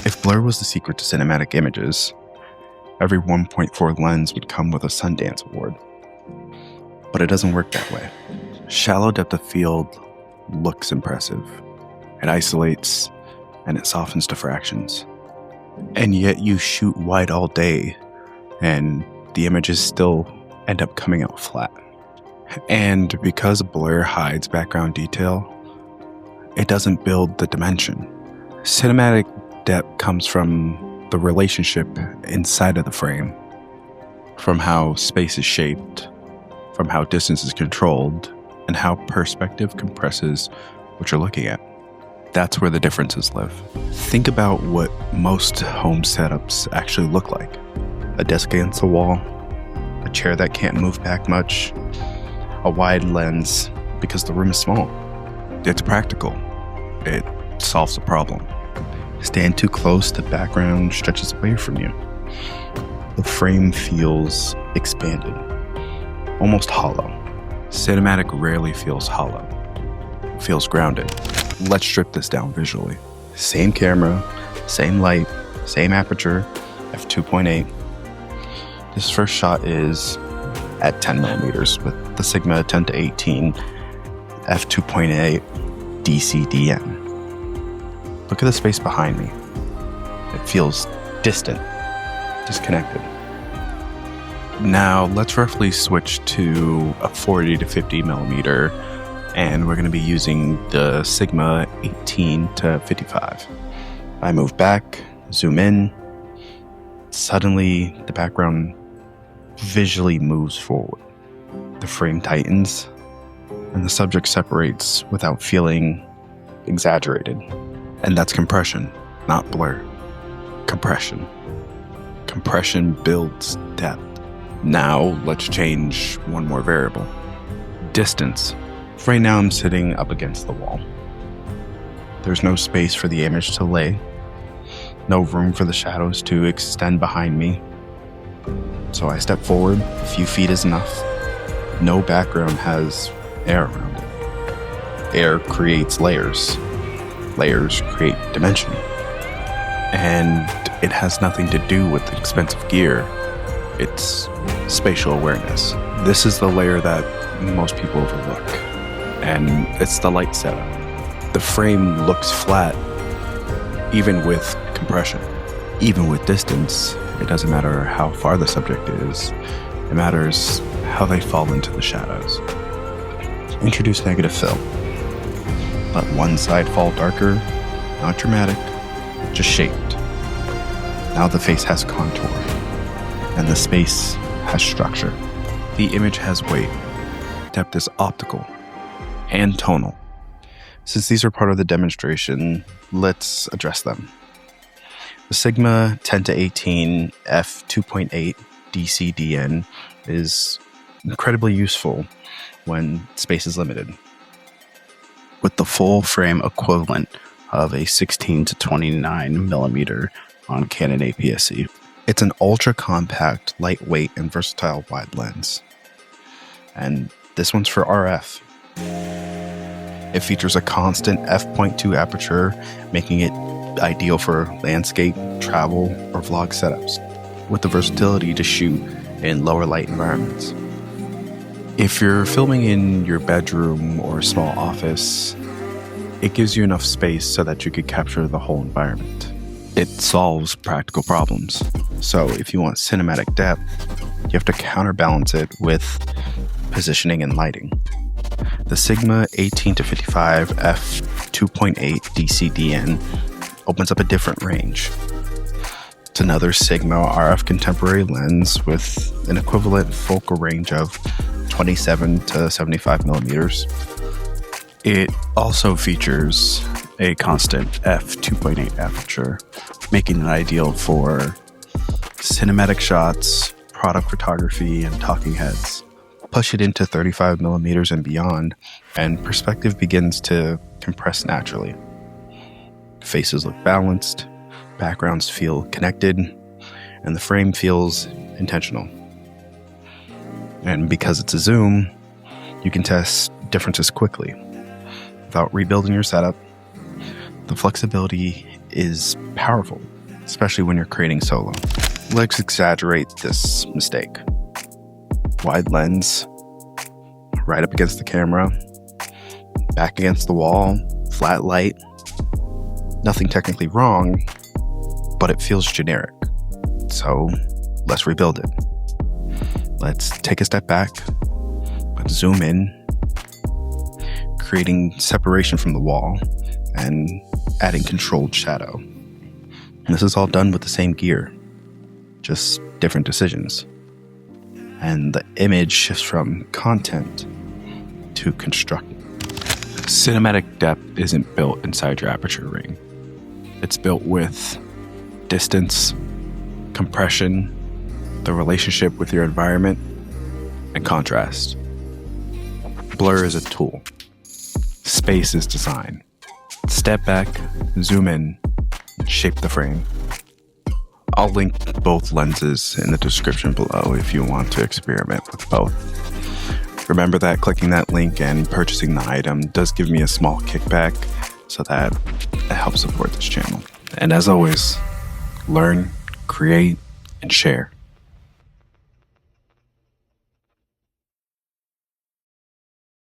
If blur was the secret to cinematic images, every 1.4 lens would come with a Sundance award. But it doesn't work that way. Shallow depth of field looks impressive. It isolates and it softens to fractions. And yet you shoot wide all day and the images still end up coming out flat. And because blur hides background detail, it doesn't build the dimension. Cinematic depth comes from the relationship inside of the frame, from how space is shaped, from how distance is controlled, and how perspective compresses what you're looking at. That's where the differences live. Think about what most home setups actually look like. A desk against the wall, a chair that can't move back much, a wide lens because the room is small. It's practical. It solves the problem. Stand too close, the background stretches away from you. The frame feels expanded, almost hollow. Cinematic rarely feels hollow. It feels grounded. Let's strip this down visually. Same camera, same light, same aperture, f2.8. This first shot is at 10 millimeters with the Sigma 10 to 18 f2.8 DCDN. Look at the space behind me. It feels distant, disconnected. Now let's roughly switch to a 40 to 50 millimeter, and we're going to be using the Sigma 18 to 55. I move back, zoom in. Suddenly, the background visually moves forward. The frame tightens, and the subject separates without feeling exaggerated. And that's compression, not blur. Compression. Compression builds depth. Now, let's change one more variable. Distance. Right now, I'm sitting up against the wall. There's no space for the image to lay. No room for the shadows to extend behind me. So I step forward. A few feet is enough. No background has air around it. Air creates layers. Layers create dimension. And it has nothing to do with expensive gear. It's spatial awareness. This is the layer that most people overlook. And it's the light setup. The frame looks flat, even with compression. Even with distance, it doesn't matter how far the subject is. It matters how they fall into the shadows. Introduce negative fill. Let one side fall darker, not dramatic, just shaped. Now the face has contour, and the space has structure. The image has weight. Depth is optical and tonal. Since these are part of the demonstration, let's address them. The Sigma 10 to 18 f2.8 DCDN is incredibly useful when space is limited, with the full frame equivalent of a 16 to 29 millimeter on Canon APS-C. It's an ultra-compact, lightweight, and versatile wide lens. And this one's for RF. It features a constant f.2 aperture, making it ideal for landscape, travel, or vlog setups, with the versatility to shoot in lower light environments. If you're filming in your bedroom or small office, it gives you enough space so that you could capture the whole environment. It solves practical problems. So if you want cinematic depth, you have to counterbalance it with positioning and lighting. The Sigma 18 to 55 f2.8 DCDN opens up a different range. It's another Sigma RF contemporary lens with an equivalent focal range of 27 to 75 millimeters. It also features a constant f2.8 aperture, making it ideal for cinematic shots, product photography, and talking heads. Push it into 35 millimeters and beyond, and perspective begins to compress naturally. Faces look balanced, backgrounds feel connected, and the frame feels intentional. And because it's a zoom, you can test differences quickly without rebuilding your setup. The flexibility is powerful. especially when you're creating solo. Let's exaggerate this mistake. Wide lens, right up against the camera, back against the wall, flat light. Nothing technically wrong, but it feels generic. So let's rebuild it. Let's take a step back, let's zoom in, creating separation from the wall and adding controlled shadow. And this is all done with the same gear, just different decisions. And the image shifts from content to constructed. Cinematic depth isn't built inside your aperture ring. It's built with distance, compression, the relationship with your environment, and contrast. Blur is a tool. Space is design. Step back, zoom in, shape the frame. I'll link both lenses in the description below if you want to experiment with both. Remember that clicking that link and purchasing the item does give me a small kickback, so that it helps support this channel. And as always, learn, create, and share.